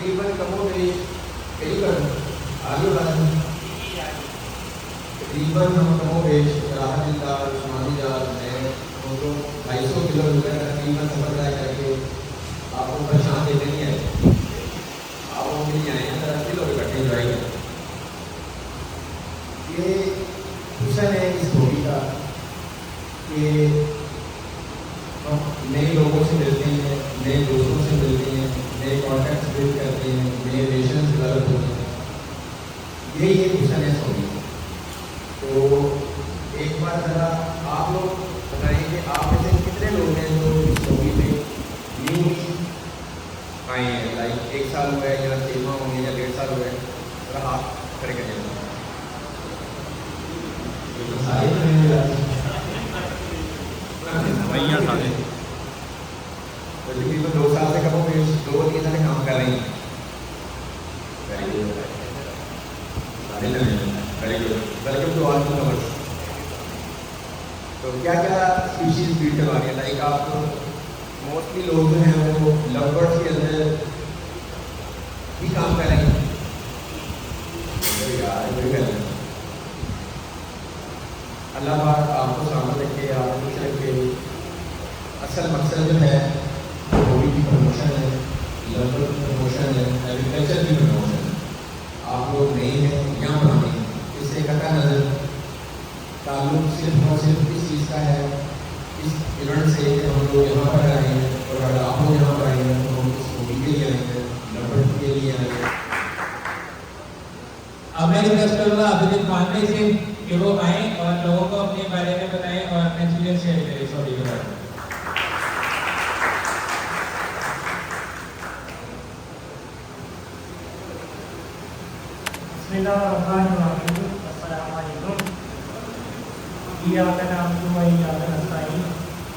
तकरीबन कमोबेश करीबन आगे बढ़ा तकरीबन हम कमोबेश राहत जाल उस्मानी जाल में उनको 250 किलोमीटर तकरीबन सफर तय करके आपको परेशान देते नहीं है, आप वो नहीं आए हैं, 80 लोग इकट्ठे जो आएंगे। ये हुसन है इस होली का कि हम नए लोगों से मिलते हैं, नए दोस्तों से मिलते हैं, नए कॉन्टैक्ट्स बिल्ड करते हैं, नए रिलेशन डेवलप होते हैं, यही एक हुसन है होली। तो एक बार ज़रा आप लोग बताइए कि आप में से कितने लोग हैं जो इस होली में न्यू आए हैं, लाइक 1 साल हुआ है या 6 माह होंगे या 1.5 साल हुआ है, ज़रा हाथ खड़े करिए। भैया सारे तकरीबन 2 साल से कम हो गए, 2-3 साल काम कर रही हैं। वेरी गुड, सारे very good, welcome to all customers. तो क्या क्या स्पीशीज ब्रीड करवा रही है, लाइक आप मोस्टली लोग जो हैं वो लव बर्ड्स के अंदर भी काम कर रहे हैं यार, अल्लाह पाक आपको सामने रखे, आप खुश रखे। असल मकसद जो है होली की प्रमोशन है, लव बर्ड की प्रमोशन है, एग्रीकल्चर की प्रमोशन है। आप लोग नहीं हैं यहाँ बनाने, इससे कटा नज़र ताल्लुक सिर्फ और सिर्फ इस चीज़ का है, इस इवेंट से कि हम लोग यहाँ पर आए हैं और अगर आप लोग यहाँ पर आए हैं तो हम इस होली के लिए आए हैं, लव बर्ड के लिए आए हैं। अब मैं रिक्वेस्ट करूँगा अभिजीत पांडे से कि वो आए और लोगों को अपने बारे में बताएं और अपने एक्सपीरियंस शेयर करें इस होली के बारे में।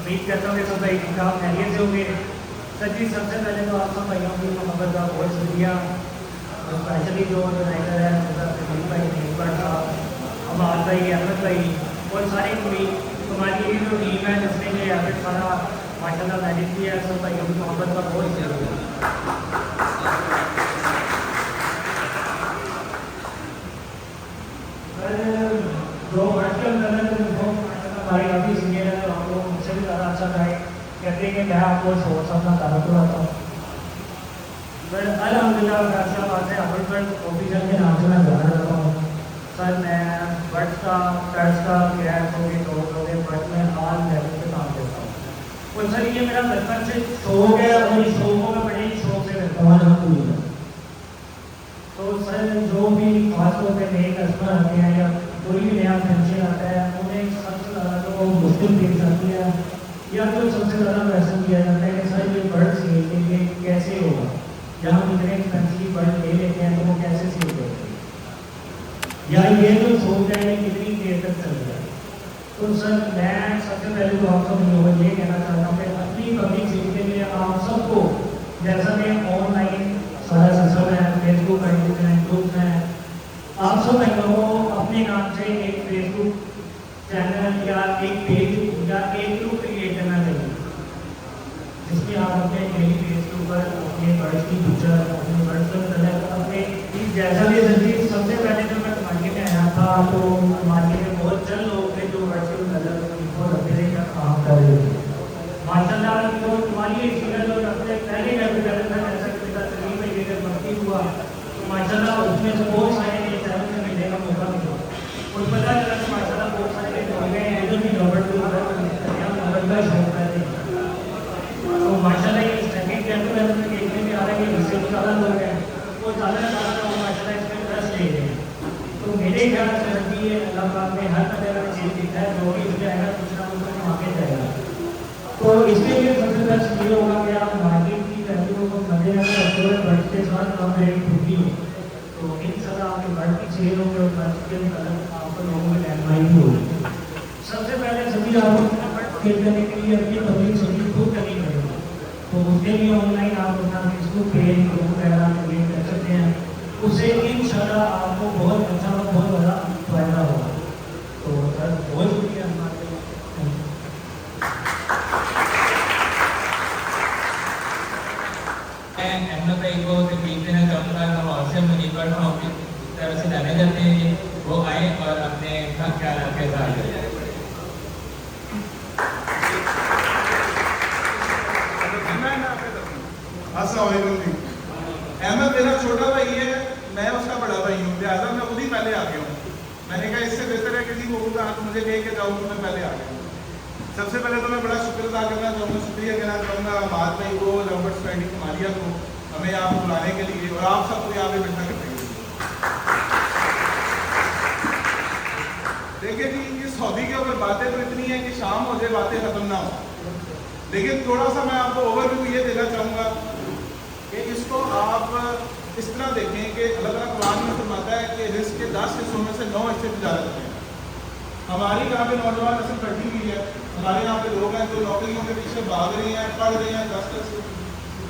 उम्मीद करता हूँ कि सब भाई ठीक ठाक खैरियत से होंगे। सर जी, सबसे पहले तो आप सब भाइयों की मोहब्बत का बहुत शुक्रिया, और स्पेशली जो डायरेक्टर है सलीम भाई, नेकबट साहब, अबाद भाई, अहमद भाई और सारी पूरी हमारी ये जो टीम है जिसने ये एफर्ट सारा माशाल्लाह मैनेज किया है, सब भाइयों की मोहब्बत का बहुत शुक्रिया। जो वर्चुअल कलर हमारे काफ़ी सीनियर है, तो हम लोग मुझसे भी ज़्यादा अच्छा गाए कहते हैं कि मैं आपको शोर अपना तारा तो आता हूँ। सर अलहमदिल्ला फैसला बात है, अमृतसर ऑफिसर के नाम से मैं जाना चाहता हूँ। सर मैं बर्ड्स का, कर्ज का, क्रैश हो गए, टॉप हो गए, बर्ड में ऑल लेवल पे काम करता हूँ। और सर ये मेरा बचपन से शौक है और इस शौक को मैं बड़े ही शौक से करता हूँ अलहमदिल्ला। तो सर जो भी खासतौर पर नए कस्टमर आते हैं या कोई भी नया फंक्शन आता है, उन्हें सबसे ज़्यादा जो मुश्किल पेश आती है या तो सबसे ज़्यादा क्वेश्चन किया जाता है कि सर ये बर्ड सेल के लिए कैसे होगा, या हम इतने एक्सपेंसिव बर्ड ले लेते हैं तो वो कैसे सेल करते हैं, या ये जो सोच है ये कितनी देर तक चल रहा है। तो सर मैं सबसे पहले तो आप सब लोगों को ये कहना चाहता हूँ कि अपनी पब्लिक सेल के लिए आप सबको, जैसा कि ऑनलाइन सारा सिस्टम है, फेसबुक है, ग्रुप है, आप सब लोगों को अपने नाम से एक फेसबुक चैनल या एक पेज या एक ग्रुप क्रिएट करना चाहिए, जिसमें आप अपने डेली बेस के ऊपर अपने बर्ड्स की पिक्चर, अपने बर्ड्स का कलर, अपने जैसा भी सर्विस। सबसे पहले जब मैं मार्केट में आया था तो मार्केट में बहुत चंद लोग थे जो बर्ड्स के कलर को रखते थे, काम कर रहे थे। माशाल्लाह जो तुम्हारी एक्सपीरियंस और अपने पहले कलर था, जैसा कि मेरा सलीम में ये भर्ती हुआ तो माशाल्लाह उसमें से बहुत सारे चैनल में मिलने का मौका मिला और पता चला कि माशाल्लाह बहुत सारे हो गए हैं जो भी रबड़ का शौक है। तो माशाल्लाह ये सेकंड कैंपेन में देखने में आ रहा है कि इससे ज़्यादा लोग हैं वो ज़्यादा माशाल्लाह इसमें इंटरेस्ट ले रहे हैं। तो मेरे ख्याल से रखी है अल्लाह पाक ने हर तरह का चीज़ दिखा है, जो भी इसमें आएगा कुछ ना कुछ आगे जाएगा। तो इसके लिए सबसे बेस्ट ये होगा कि आप मार्केट की वैल्यू को मद्देनजर रखते हुए बर्ड के साथ कम रेट होगी, तो इंशाल्लाह आपके बर्ड की सेल होगी और बर्ड के कलर आपको लोगों में लैंडमाइन भी होगी। सबसे पहले सभी आपको बर्ड सेल करने के लिए अपनी पब्लिक सेल खुद करनी पड़ेगी, तो उसके लिए ऑनलाइन आप अपना फेसबुक पेज, ग्रुप वगैरह क्रिएट कर सकते हैं, उससे इंशाल्लाह आपको बहुत अच्छा और बहुत बड़ा फायदा होगा। तो सर बहुत शुक्रिया हमारे। मैं अहमद भाई को रिपीट देना चाहूँगा, हम और से मुनीबर फॉर्म की तरफ से जाने जाते हैं, वो आए और अपने ख्याल के साथ करें। अस्सलाम जी। अहमद मेरा छोटा भाई है, मैं उसका बड़ा भाई हूँ, लिहाजा मैं खुद ही पहले आ गया हूँ। मैंने कहा इससे बेहतर है किसी को बोलूँगा आप मुझे कह के जाऊँ तो मैं पहले आ गया हूँ। सबसे पहले तो मैं बड़ा शुक्र अदा करना चाहूँगा, शुक्रिया कहना चाहूँगा माद भाई को, रॉबर्ट स्टडी कुमारिया को, हमें यहाँ पर बुलाने के लिए और आप सबको यहाँ पे बैठा करने के लिए। देखिए जी, ये सऊदी के ऊपर बातें तो इतनी है कि शाम हो जाए बातें खत्म ना हो, लेकिन थोड़ा सा मैं आपको ओवरव्यू ये देना चाहूँगा कि इसको आप इस तरह देखें कि अल्लाह ताला कुरान में फरमाता है कि रिस्क के 10 हिस्सों में से 9 हिस्से तिजारत हैं। हमारी यहाँ पे नौजवान नस्ल बैठी हुई है, हमारे यहाँ पे लोग हैं जो नौकरियों के पीछे भाग रहे हैं, पढ़ रहे हैं, 10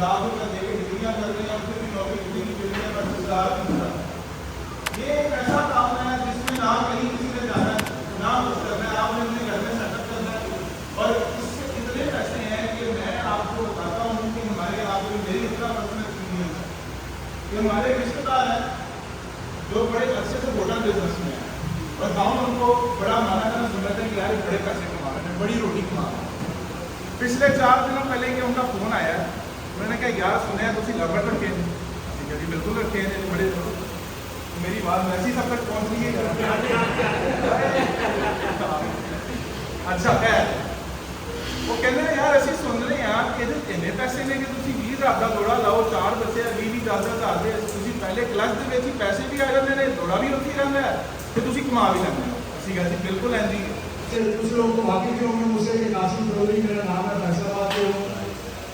लाख रुपये दे के डिग्रियाँ कर रहे हैं, फिर भी नौकरी मिलती है, पर रोजगार नहीं मिल रहा। ये एक ऐसा काम है जिसमें ना कहीं किसी ने जाना है, ना कुछ करना है, आपने अपने घर में सेटअप करना है। और इससे इतने पैसे हैं कि मैं आपको बताता हूँ कि हमारे यहाँ पे मेरी इतना पर्सनल एक्सपीरियंस है कि हमारे रिश्तेदार हैं जो बड़े अच्छे से होटल बिजनेस में हैं और गाँव उनको बड़ा माना करना सुनते हैं कि यार बड़े पैसे कमा रहे हैं, बड़ी रोटी कमा रहे हैं। पिछले 4 दिनों पहले कि उनका फ़ोन आया, मैंने कहा यार सुने तुम लवर रखे हैं? ठीक है जी, बिल्कुल रखे हैं, बड़े मेरी बात वैसी सब तक पहुँच रही है। अच्छा खैर, वो कहते हैं यार असं सुन रहे हैं कि इन्ने पैसे ने कि तुम 20,000 का दौड़ा लाओ, 4 बच्चे 20-10,000 के पहले क्लच के पैसे भी आ जाते हैं, दौड़ा भी होती रहता है, तो तुम कमा भी लेंगे। असं कहा बिल्कुल इंज ही कुछ लोग तो वाकई भी होंगे मुझसे कि कासिम चौधरी मेरा नाम है, फैसलाबाद से हूँ।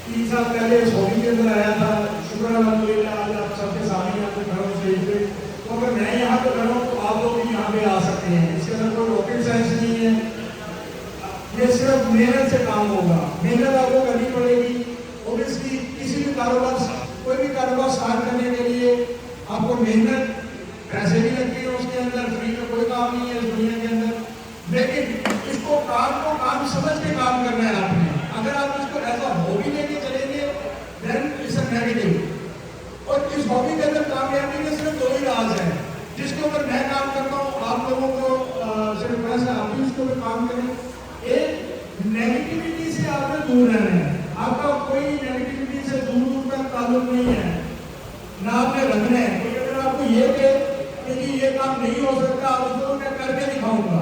3 साल पहले सऊदी के अंदर आया था, शुक्र अल्हम्दुलिल्लाह आज आप सबके सामने आपके घरों से थे। तो अगर मैं यहाँ पे खड़ा हूँ तो आप लोग भी यहाँ पे आ सकते हैं, इसके अंदर कोई रॉकेट साइंस नहीं है, ये सिर्फ मेहनत से काम होगा। मेहनत आपको करनी पड़ेगी। ओबियसली किसी भी कारोबार, कोई भी कारोबार स्टार्ट करने के लिए आपको मेहनत, पैसे भी लगते हैं उसके अंदर, फ्री में कोई काम नहीं है इस दुनिया के अंदर। लेकिन इसको काम समझ के काम करना है आपने। अगर आप इसको ऐसा हॉबी लेके चलेंगे देन इट्स अ नेगेटिव। और इस हॉबी के अंदर कामयाबी के सिर्फ 2 ही राज हैं, जिसके ऊपर मैं काम करता हूँ, आप लोगों को सिर्फ वैसा आप भी उसके ऊपर काम करें। एक नेगेटिविटी से आपने दूर रहना है, आपका कोई नेगेटिविटी से दूर तक ताल्लुक नहीं है, ना आपने रखना है। कोई अगर आपको ये कहे कि ये काम नहीं हो सकता, आप उसको मैं करके दिखाऊंगा,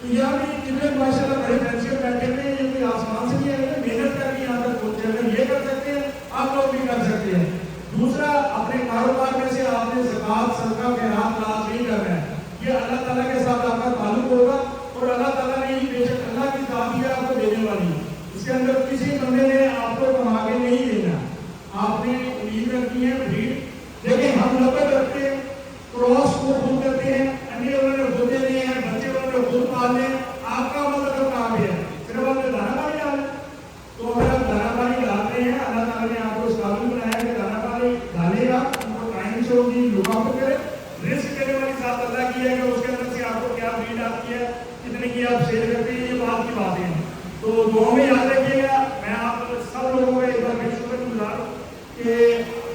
तो यहाँ भी जितने माशाल्लाह बड़े फैंसी बैठे हुए हैं, ये कोई आसमान से नहीं आए, मेहनत करके यहाँ तक पहुंचे। अगर ये कर सकते हैं आप लोग भी कर सकते हैं। दूसरा, अपने कारोबार में से आपने ज़कात, सदका, खैरात लाज नहीं करना है, ये अल्लाह ताला के साथ आपका ताल्लुक होगा और अल्लाह ताला ने ही बेशक अल्लाह की दादी है आपको देने वाली। इसके अंदर किसी बंदे ने आपको कमा के नहीं देना, आपने उम्मीद रखनी है भीड़। लेकिन हम नकद रखते हैं, क्रॉस को खुद करते हैं, अन्य वाले खुद देते हैं, बच्चे वाले खुद पालते हैं। आपका मतलब काम है सिर्फ आपने दाना पानी डालना। तो अगर आप दाना पानी डालते हैं, अल्लाह ताला ने आपको इस काबिल बनाया कि दाना पानी डालेगा, उनको टाइम से होगी लुकावट करे। रिस्क करने वाली साथ अल्लाह की है कि उसके अंदर से आपको क्या ब्रीड आती है, कितने की आप सेल करते हैं, ये बात की बातें हैं। तो दुआ में याद रखिएगा। मैं आप सब लोगों को एक बार फिर शुक्रगुजार हूं कि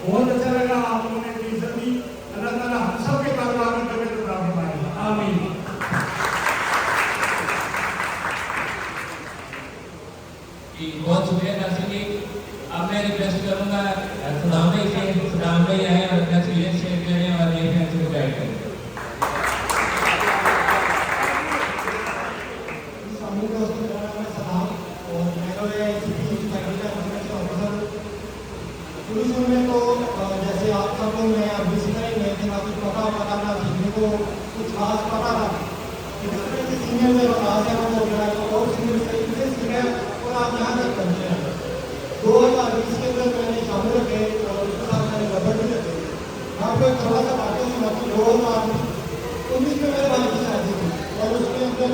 बहुत अच्छा लगा, आप लोगों ने इतनी इज्जत दी। अल्लाह ताला हम सब के कारोबार में बरकत अता फरमाए, आमीन। बहुत शुक्रिया कासिम जी। अब मैं रिक्वेस्ट करूंगा सदाम भाई से, सदाम भाई आए और अपना एक्सपीरियंस शेयर करें और ये फैंसी को गाइड करें। शुरू में तो जैसे आप सब लोग मैं अभी सीख रहे हैं कि ना कुछ पता ना सीखने को कुछ खास पता था, सीनियर में बता दिया वो और सीनियर से सीखे और आप यहाँ तक पहुँचे हैं। 2020 के अंदर मैंने शामिल रखे और उसके साथ मैंने गड़बड़ भी रखे। यहाँ पे थोड़ा सा बातें सुनाती 2019 में मेरे भाई की शादी थी और उसके अंदर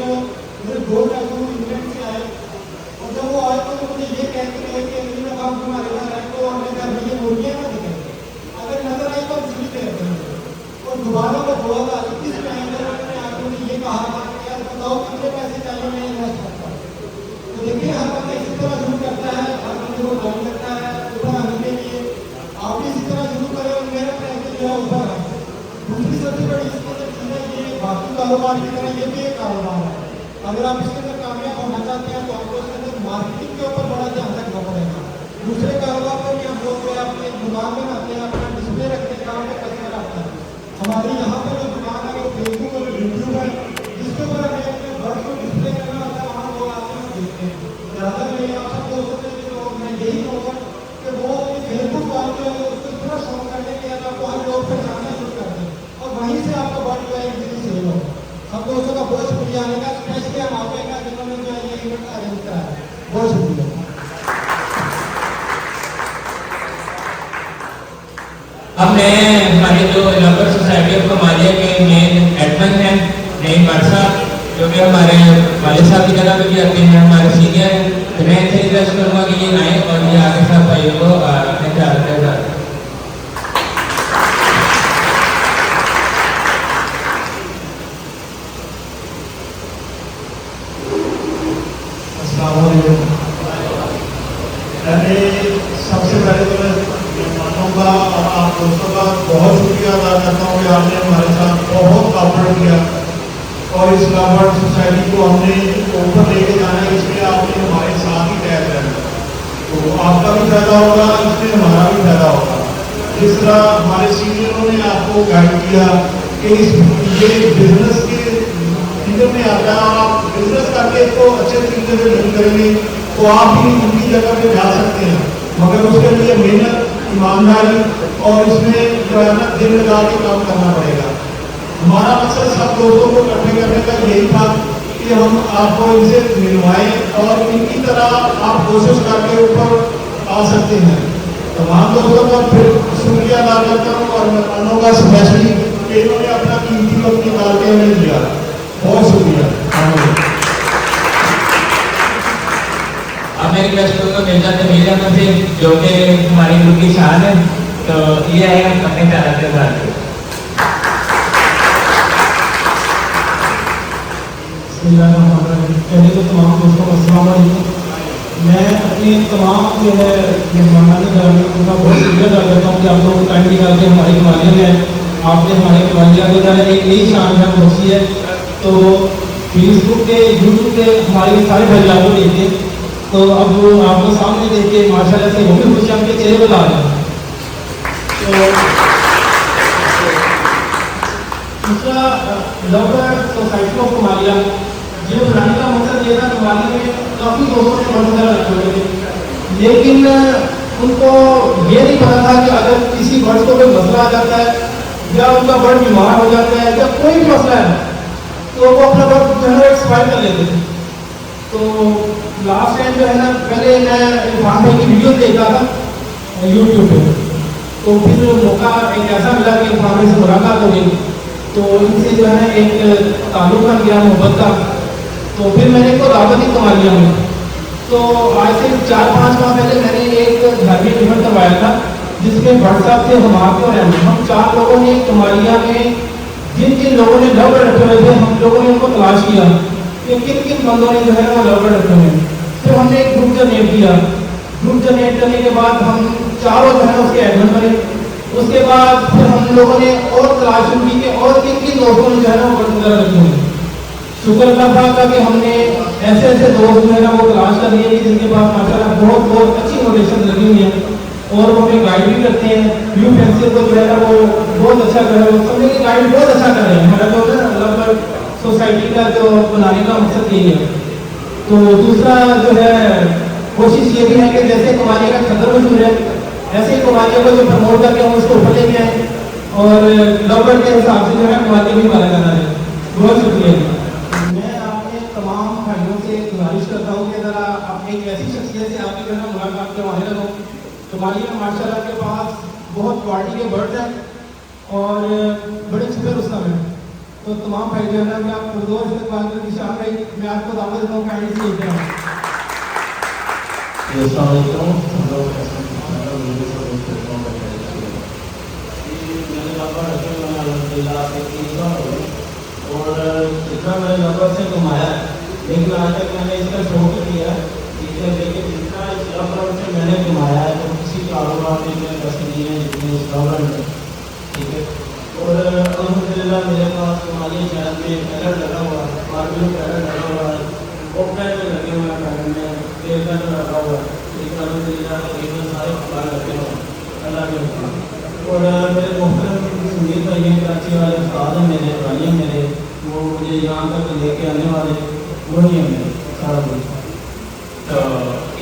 मेरे 2 लड़कों इंग्लैंड से आए और जब वो आए तो मुझे ये कहते रहे कि अगली काम तुम्हारे घर है तो हमने घर में ये मुर्गियाँ ना दिखे, अगर नजर आई तो हम सीख कहते हैं। और दोबारा वो 2021 में आएंगे उन्होंने आगे मुझे ये कहा था कि यार बताओ कितने पैसे चाहिए मैं इन्वेस्ट करता हूँ। तो देखिए हर बंदा इसी तरह शुरू करता है, हर बंदे को डर लगता है कारोबार की तरह ये भी एक कारोबार है। अगर आप इसके अंदर कामयाब होना चाहते हैं तो आपको इसके अंदर मार्केटिंग के ऊपर बड़ा ध्यान रखना पड़ेगा। दूसरे कारोबार में भी हम लोग जो है अपनी दुकान बनाते हैं, अपना डिस्प्ले रखते हैं, काम पे कस्टमर आता है। हमारी यहाँ पे जो दुकान है वो फेसबुक और यूट्यूब है, जिसके ऊपर हमें अपने वर्क को डिस्प्ले करना होता है, वहाँ लोग आते हैं देखते हैं। ज़्यादातर मेरे आप सब दोस्तों से जो मैं यही कहूँगा कि वो फेसबुक वाले जो है उसको पूरा शौक करने के बाद आपको हर लोग पहचानना शुरू कर दें और वहीं से आपका वर्क जो है इजीली सेल हो। हम दोस्तों का बहुत शुक्रिया आने का, स्पेशली हम आपके का जिन्होंने जो है ये इवेंट अरेंज कराया, बहुत शुक्रिया। अब मैं हमारे जो लबर सोसाइटी ऑफ कमालिया के मेन एडमिन हैं नईम वर्षा, जो कि हमारे वाले साहब की जगह पे भी आते हैं, हमारे सीनियर हैं, तो मैं इनसे रिक्वेस्ट करूँगा कि ये आए और ये आगे सब भाइयों को अपने ख्याल रखेगा। पहले सबसे पहले तो मैं मेहमानों का और आप दोस्तों का बहुत शुक्रिया अदा करता हूँ कि आपने हमारे साथ बहुत कॉपरेट किया और इस लवर सोसाइटी को हमने ऊपर लेके जाना है, इसलिए आपने हमारे साथ ही तय रहना। तो आपका भी फायदा होगा, इसमें हमारा भी फायदा होगा। जिस तरह हमारे सीनियरों ने आपको गाइड किया कि ये बिजनेस के फील्ड में आता है और आप बिजनेस करके इसको अच्छे तरीके से डील करेंगे तो आप भी उनकी जगह पे जा सकते हैं, मगर उसके लिए मेहनत, ईमानदारी और इसमें जो है ना दिल लगा के काम करना पड़ेगा। हमारा मकसद सब दोस्तों को इकट्ठे करने का यही था कि हम आपको इनसे मिलवाएं और इनकी तरह आप कोशिश करके ऊपर आ सकते हैं। तमाम दोस्तों का फिर शुक्रिया अदा करता हूँ और मेहमानों का स्पेशली कि इन्होंने अपना कीमती वक्त निकाल के हमें दिया, बहुत शुक्रिया। अब मैं रिक्वेस्ट करूँगा मिर्जा जमील अहमद से, जो कि हमारी ग्रुप की शान है, तो ये आए अपने ख्याल के साथ। पहले तो तमाम दोस्तों को अस्सलाम वालेकुम। मैं अपने तमाम जो है मेहमानान उनका बहुत शुक्रिया अदा करता हूँ कि आप लोग टाइम निकाल के हमारे कमालिया में आपने हमारे कमालिया को जो है एक नई शान है पहुँची है। तो फेसबुक के, यूट्यूब के हमारे सारे भाई आपको देखते, तो अब वो आपको सामने देख के माशाल्लाह से वो भी खुशी आपके चेहरे पर ला रहे हैं। तो दूसरा लवर सोसाइटी ऑफ कमालिया ये बनाने का मकसद ये था, कमालिया में काफ़ी दोस्तों ने बहुत ज़्यादा रखे हुए थे, लेकिन उनको ये नहीं पता था कि अगर किसी वर्ष को कोई मसला आ जाता है या उनका वर्ड बीमार हो जाता है या कोई भी मसला है तो वो अपना वर्ड जो है एक्सपायर कर लेते थे। तो लास्ट टाइम जो है ना, पहले मैं इरफान भाई की वीडियो देख रहा था यूट्यूब पे, तो फिर मौका एक ऐसा मिला कि इरफान भाई से मुलाकात हो गई, तो इनसे जो है एक ताल्लुक बन गया मोहब्बत का। तो फिर मैंने इनको दावत ही कमालिया में, तो आज से 4-5 माह पहले मैंने एक धार्मिक इवेंट करवाया था जिसमें व्हाट्सएप से हम चार लोगों ने कमालिया में जिन जिन लोगों ने लवर रखे हुए थे, हम लोगों ने उनको तलाश किया कि किन किन बंदों ने जो है ना लवर रखे हुए हैं। फिर हमने एक ग्रुप जनरेट किया, ग्रुप जनरेट करने के बाद हम चारों जो है उसके एडमिन बने। उसके बाद फिर हम लोगों ने और तलाश शुरू की कि और किन किन लोगों ने जो है ना वो वगैरह रखे हुए। शुक्र था कि हमने ऐसे ऐसे दोस्त जो है ना वो तलाश कर लिए कि जिनके पास माशाल्लाह बहुत बहुत अच्छी नोटेशन लगी हुई है और वो हमें गाइड भी करते हैं। व्यू पेंसिल को जो है ना वो बहुत अच्छा कर रहे हैं, समझे कि गाइड बहुत अच्छा कर रहे हैं। हमारा जो है लवर सोसाइटी का जो बनाने का मकसद यही है। तो दूसरा जो है कोशिश ये भी है कि जैसे कमालिया का खतर मशहूर है, ऐसे ही कमालिया को जो प्रमोट करके हम उसको ऊपर लेके आए और लवर के हिसाब से जो है कमालिया भी माना जाना है। बहुत शुक्रिया। मैं आपके तमाम भाइयों से गुजारिश करता हूँ कि ज़रा आप एक ऐसी शख्सियत से आपकी जो है मुलाकात करवाने लगो। कमालिया माशाल्लाह के पास बहुत क्वालिटी के बर्ड्स हैं और बड़े छुपे रुस्तम हैं। तो तमाम भाई जो है ना मैं आपको दो इस्तेमाल की शाम भाई मैं आपको दावत देता हूँ काइंडली से लेते हैं। और जितना मैंने लवर से कमाया, लेकिन आज तक मैंने इसका शौक किया, लेकिन जितना इस लवर से मैंने कमाया है तो किसी कारोबार में इतने पैसे नहीं है जितने इस लवर में, ठीक है। और और अल्हम्दुलिल्लाह मेरे पास कमालिया शहर में पैडल लगा हुआ है, मार्बल पैडल लगा हुआ है, ऑफलाइन में लगे हुए हैं पैडल में, डेढ़ पैडल लगा हुआ है। एक अल्हम्दुलिल्लाह तकरीबन सारे कमाल लगे हुए हैं अल्लाह के हुक्म। और मेरे मोहतरम संगीत भाई हैं, कराची वाले उस्ताद हैं मेरे, भाई हैं मेरे, वो मुझे यहाँ तक लेके आने वाले वही हैं मेरे सारा कुछ। तो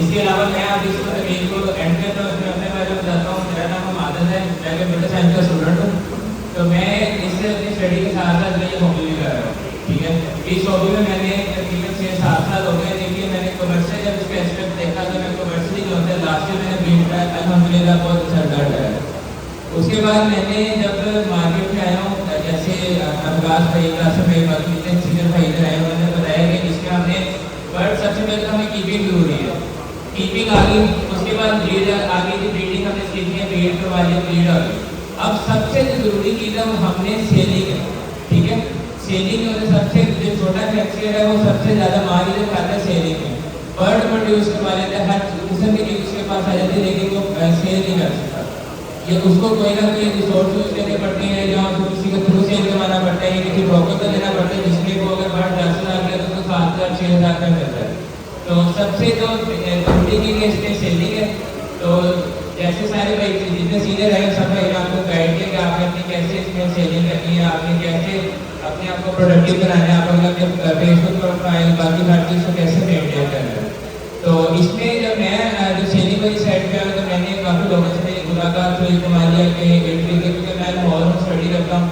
इसके अलावा मैं आप इसको तकरीर को एंड करता हूँ, उसमें अपने बारे में बताता हूँ। मेरा नाम आदत है, मैं कंप्यूटर साइंस का स्टूडेंट हूँ। तो मैं इससे अपनी स्टडी के साथ साथ मेरी हॉबी भी कर रहा हूँ, ठीक है। इस हॉबी में मैंने तकरीबन 6-7 साल हो गए। देखिए मैंने कमर्शियल जब इसका एस्पेक्ट देखा तो मैं कमर्शियली जो होता है लास्ट ईयर मैंने बीट का अल्हम्दुलिल्लाह बहुत अच्छा रिजल्ट आया। उसके बाद मैंने जब मार्केट में आया हूँ, जैसे अब्बास भाई, कासिम भाई, बाकी जितने सीनियर भाई इधर आए, उन्होंने बताया कि इसमें हमने बट सबसे पहले तो हमें कीपिंग जरूरी है, कीपिंग आ गई। उसके बाद ब्रीड आ गई थी, ब्रीडिंग हमने सीखी है, ब्रीड करवा लिया, ब्रीड आ गई। अब सबसे जरूरी चीज़ है हमने सेलिंग है, ठीक है। सेलिंग में सबसे जो छोटा फैक्चर है वो सबसे ज़्यादा मार्जिन खाता है सेलिंग में। बर्ड प्रोड्यूस करवा लेते हैं, हर किस्म की चीज़ उसके पास आ जाती है, लेकिन वो सेल नहीं कर सकता। ये उसको कोई ना कोई रिसोर्स यूज करने पड़ते हैं, या उसको किसी के थ्रू सेल करवाना पड़ता है, या किसी ब्रोकर को देना पड़ता है, जिसमें वो अगर बर्ड 10,000 गया तो उसको 7,000-6,000 का मिलता है। तो सबसे जो जरूरी चीज़ है इसमें सेलिंग है। तो जैसे सारे भाई जितने सीनियर है सब भाई आपको गाइड किया कि आपने अपनी कैसे इसमें सेलिंग करनी है, आपने कैसे अपने आप को प्रोडक्टिव बनाना है, आप अपने फेसबुक प्रोफाइल बाकी हर चीज़ को कैसे मेंटेन करना है। तो इसमें जब मैं जो सेलिंग वाली साइड पे आया तो मैंने काफ़ी लोगों से मेरी मुलाकात हुई, कमालिया के इटली के, क्योंकि मैं लाहौर में स्टडी करता हूँ।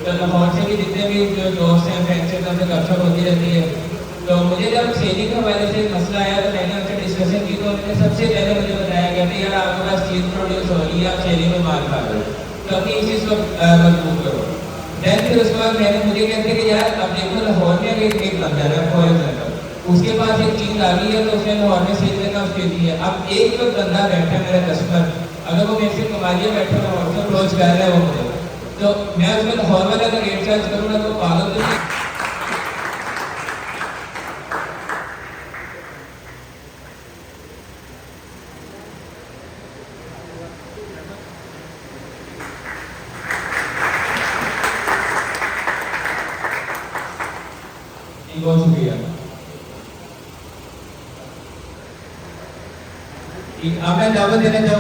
तो लाहौर से भी जितने भी जो दोस्त हैं फ्रेंड्स हैं उनसे गपशप होती रहती है। तो मुझे जब सेलिंग के हवाले से मसला आया तो मैंने उनसे डिस्कशन की, तो उन्होंने सबसे पहले मुझे बताया गया कि यार आपके पास चीज़ प्रोड्यूस हो रही है, आप सेलिंग में माल खा रहे हो, तो अपनी इस चीज़ को मजबूत करो। दैन फिर उसके बाद मैंने मुझे कहते कि यार अब देखो लाहौर में एक बंदा है फॉर एग्जाम्पल, उसके पास एक चीज़ आ गई है तो उसने लाहौर में सेल करना उसके लिए। अब एक जो बंदा बैठा है मेरा कस्टमर, अगर वो मेरे से कमालिया बैठा लाहौर से अप्रोच कर रहा है वो मुझे, तो मैं उसमें लाहौर वाला अगर रेट चार्ज करूँगा तो पागल तो नहीं। बहुत शुक्रिया। अब मैं दावत देना चाहूँगा